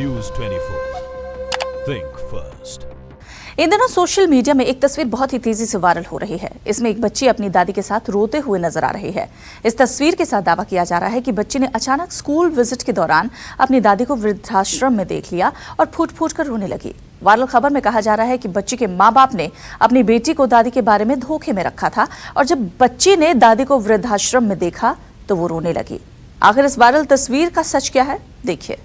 News 24. Think first. इन दिनों social media में एक तस्वीर बहुत ही तेजी से वायरल हो रही है। इसमें एक बच्ची अपनी दादी के साथ रोते हुए नजर आ रही है। इस तस्वीर के साथ दावा किया जा रहा है कि बच्ची ने अचानक स्कूल विजिट के दौरान अपनी दादी को वृद्धाश्रम में देख लिया और फूट फूट कर रोने लगी। वायरल खबर में कहा जा रहा है कि बच्ची के माँ बाप ने अपनी बेटी को दादी के बारे में धोखे में रखा था और जब बच्ची ने दादी को वृद्धाश्रम में देखा तो वो रोने लगी। आखिर इस वायरल तस्वीर का सच क्या है, देखिए।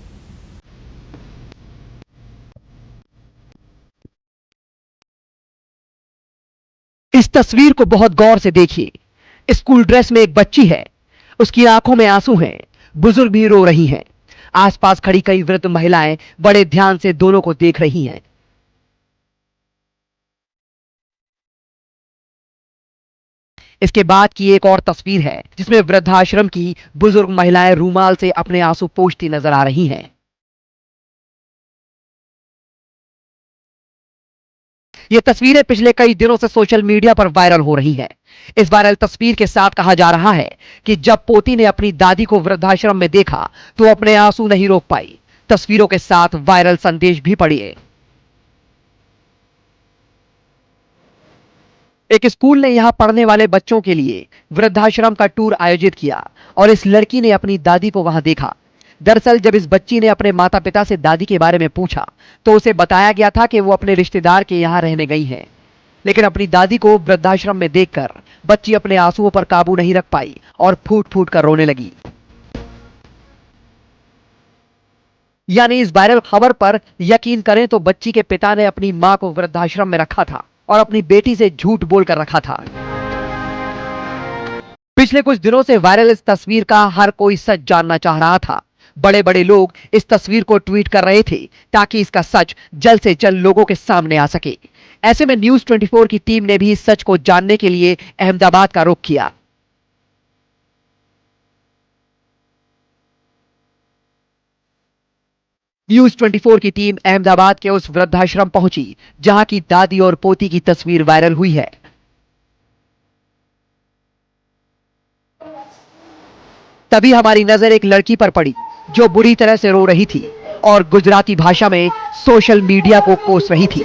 इस तस्वीर को बहुत गौर से देखिए। स्कूल ड्रेस में एक बच्ची है, उसकी आंखों में आंसू हैं, बुजुर्ग भी रो रही हैं। आसपास खड़ी कई वृद्ध महिलाएं बड़े ध्यान से दोनों को देख रही हैं। इसके बाद की एक और तस्वीर है जिसमें वृद्धाश्रम की बुजुर्ग महिलाएं रूमाल से अपने आंसू पोंछती नजर आ रही हैं। ये तस्वीरें पिछले कई दिनों से सोशल मीडिया पर वायरल हो रही हैं। इस वायरल तस्वीर के साथ कहा जा रहा है कि जब पोती ने अपनी दादी को वृद्धाश्रम में देखा तो अपने आंसू नहीं रोक पाई। तस्वीरों के साथ वायरल संदेश भी पढ़िए। एक स्कूल ने यहां पढ़ने वाले बच्चों के लिए वृद्धाश्रम का टूर आयोजित किया और इस लड़की ने अपनी दादी को वहां देखा। दरअसल जब इस बच्ची ने अपने माता पिता से दादी के बारे में पूछा तो उसे बताया गया था कि वो अपने रिश्तेदार के यहाँ रहने गई हैं। लेकिन अपनी दादी को वृद्धाश्रम में देखकर बच्ची अपने आंसुओं पर काबू नहीं रख पाई और फूट फूट कर रोने लगी। यानी इस वायरल खबर पर यकीन करें तो बच्ची के पिता ने अपनी मां को वृद्धाश्रम में रखा था और अपनी बेटी से झूठ बोलकर रखा था। पिछले कुछ दिनों से वायरल इस तस्वीर का हर कोई सच जानना चाह रहा था। बड़े बड़े लोग इस तस्वीर को ट्वीट कर रहे थे ताकि इसका सच जल्द से जल्द लोगों के सामने आ सके। ऐसे में न्यूज़ 24 की टीम ने भी इस सच को जानने के लिए अहमदाबाद का रुख किया। न्यूज़ 24 की टीम अहमदाबाद के उस वृद्धाश्रम पहुंची जहां की दादी और पोती की तस्वीर वायरल हुई है। तभी हमारी नजर एक लड़की पर पड़ी जो बुरी तरह से रो रही थी और गुजराती भाषा में सोशल मीडिया को कोस रही थी।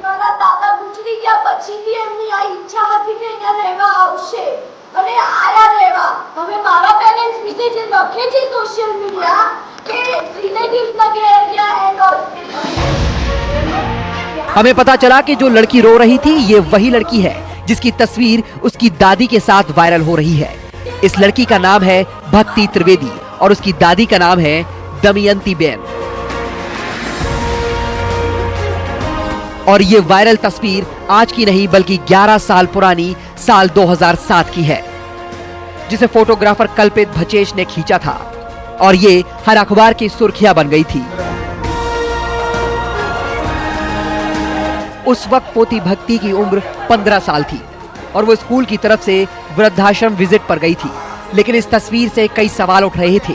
મારા દાદા ગુજરી ગયા પછીથી એમની આ ઈચ્છા હતી કે અહીંયા રહેવા આવશે અને આયા રહેવા। હવે મારા પેરેન્ટ્સ વિશે જે લખે છે સોશિયલ મીડિયા કે રિલેટિવ્સ લગે એરિયા એન્ડ ઓલ। हमें पता चला कि जो लड़की रो रही थी ये वही लड़की है जिसकी तस्वीर उसकी दादी के साथ वायरल हो रही है। इस लड़की का नाम है भक्ति त्रिवेदी और उसकी दादी का नाम है दमयंती बेन। और ये वायरल तस्वीर आज की नहीं बल्कि 11 साल पुरानी साल 2007 की है जिसे फोटोग्राफर कल्पित भचेश ने खींचा था और ये हर अखबार की सुर्खियां बन गई थी। उस वक्त पोती भक्ति की उम्र 15 साल थी और वो स्कूल की तरफ से वृद्धाश्रम विजिट पर गई थी। लेकिन इस तस्वीर से कई सवाल उठ रहे थे।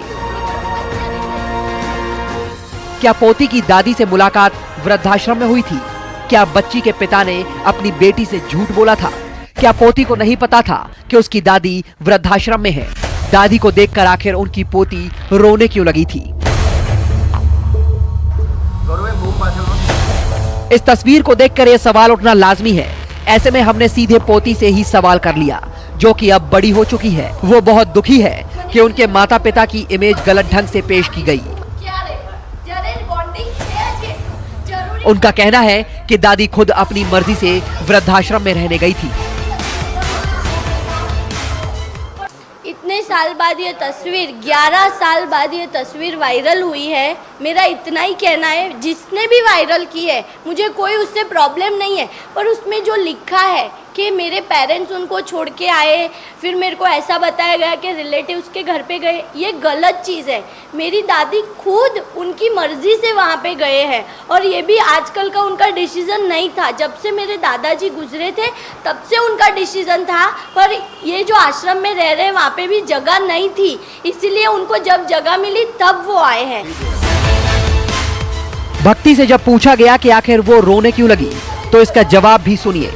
क्या पोती की दादी से मुलाकात वृद्धाश्रम में हुई थी? क्या बच्ची के पिता ने अपनी बेटी से झूठ बोला था? क्या पोती को नहीं पता था कि उसकी दादी वृद्धाश्रम में है? दादी को देखकर आखिर उनकी पोती रोने क्यों लगी थी? इस तस्वीर को देखकर यह सवाल उठना लाजमी है। ऐसे में हमने सीधे पोती से ही सवाल कर लिया जो कि अब बड़ी हो चुकी है। वो बहुत दुखी है कि उनके माता पिता की इमेज गलत ढंग से पेश की गई। उनका कहना है कि दादी खुद अपनी मर्जी से वृद्धाश्रम में रहने गई थी। इतने साल बाद ये तस्वीर 11 साल बाद ये तस्वीर वायरल हुई है। मेरा इतना ही कहना है, जिसने भी वायरल की है मुझे कोई उससे प्रॉब्लम नहीं है, पर उसमें जो लिखा है कि मेरे पेरेंट्स उनको छोड़ के आए, फिर मेरे को ऐसा बताया गया कि रिलेटिव्स के घर पे गए, ये गलत चीज़ है। मेरी दादी खुद उनकी मर्ज़ी से वहाँ पे गए हैं और ये भी आजकल का उनका डिसीज़न नहीं था। जब से मेरे दादाजी गुजरे थे तब से उनका डिसीज़न था, पर ये जो आश्रम में रह रहे हैं वहाँ पे भी जगह नहीं थी, इसीलिए उनको जब जगह मिली तब वो आए हैं। भक्ति से जब पूछा गया कि आखिर वो रोने क्यों लगी तो इसका जवाब भी सुनिए।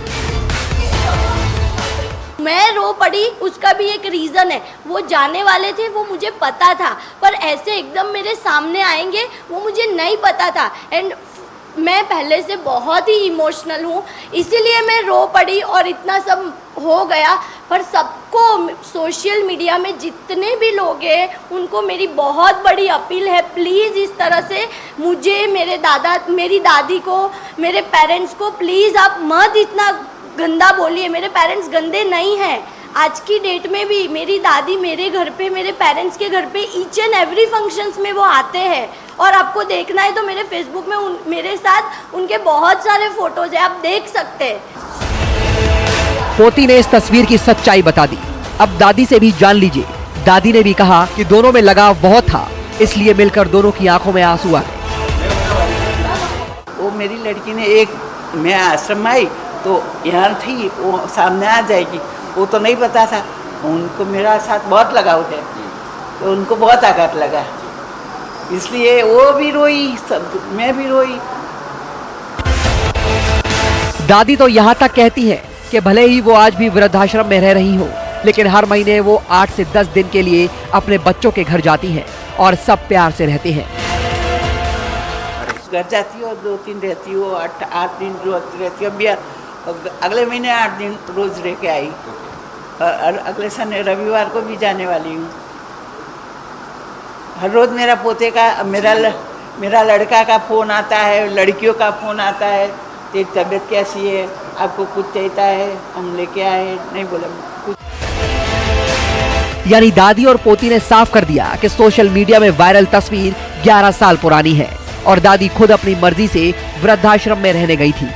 मैं रो पड़ी, उसका भी एक रीज़न है। वो जाने वाले थे, वो मुझे पता था, पर ऐसे एकदम मेरे सामने आएंगे वो मुझे नहीं पता था। एंड मैं पहले से बहुत ही इमोशनल हूँ, इसीलिए मैं रो पड़ी और इतना सब हो गया। पर सबको, सोशल मीडिया में जितने भी लोग हैं उनको मेरी बहुत बड़ी अपील है, प्लीज़ इस तरह से मुझे, मेरी दादी को, मेरे पेरेंट्स को प्लीज़ आप मत इतना गंदा बोलिए। मेरे पेरेंट्स गंदे नहीं हैं। आज की डेट में भी मेरी दादी मेरे घर पे, मेरे पेरेंट्स के घर पे ईच एंड एवरी फंक्शंस में वो आते हैं। और आपको देखना है तो मेरे फेसबुक में मेरे साथ उनके बहुत सारे फोटोज हैं, आप देख सकते हैं। पोती ने इस तस्वीर की सच्चाई बता दी। अब दादी से भी जान लीजिए। दादी ने भी कहा कि दोनों में लगाव बहुत था, इसलिए मिलकर दोनों की आंखों में आंसू आ गए। वो मेरी लड़की ने मैं आश्रम में आई तो यहाँ थी, वो सामने आ जाएगी, वो तो नहीं पता था। उनको मेरा साथ बहुत लगाव है, तो उनको बहुत आघात लगा, इसलिए वो भी रोई, सब मैं भी रोई। दादी तो यहाँ तक कहती है कि भले ही वो आज भी वृद्धाश्रम में रह रही हो, लेकिन हर महीने वो 8 से 10 दिन के लिए अपने बच्चों के घर जाती हैं और सब प्यार से रहते हैं। घर जाती हो, 2-3 रहती हो, 8 दिन रोज रहती हो। अभी अगले महीने 8 दिन रोज रह के आई, और अगले शनि रविवार को भी जाने वाली हूँ। हर रोज मेरा पोते का, मेरा लड़का का फ़ोन आता है, लड़कियों का फ़ोन आता है, तेरी तबीयत कैसी है, आपको कुछ चाहिए है, हम लेके आए, नहीं बोला कुछ। यानी दादी और पोती ने साफ कर दिया कि सोशल मीडिया में वायरल तस्वीर 11 साल पुरानी है और दादी खुद अपनी मर्जी से वृद्धाश्रम में रहने गई थी।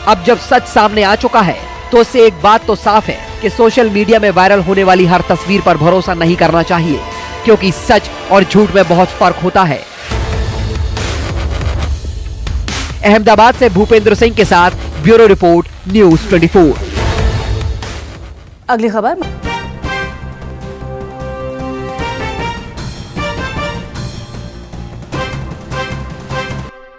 अब जब सच सामने आ चुका है तो उससे एक बात तो साफ है कि सोशल मीडिया में वायरल होने वाली हर तस्वीर पर भरोसा नहीं करना चाहिए, क्योंकि सच और झूठ में बहुत फर्क होता है। अहमदाबाद से भूपेंद्र सिंह के साथ ब्यूरो रिपोर्ट, न्यूज़ 24। अगली खबर।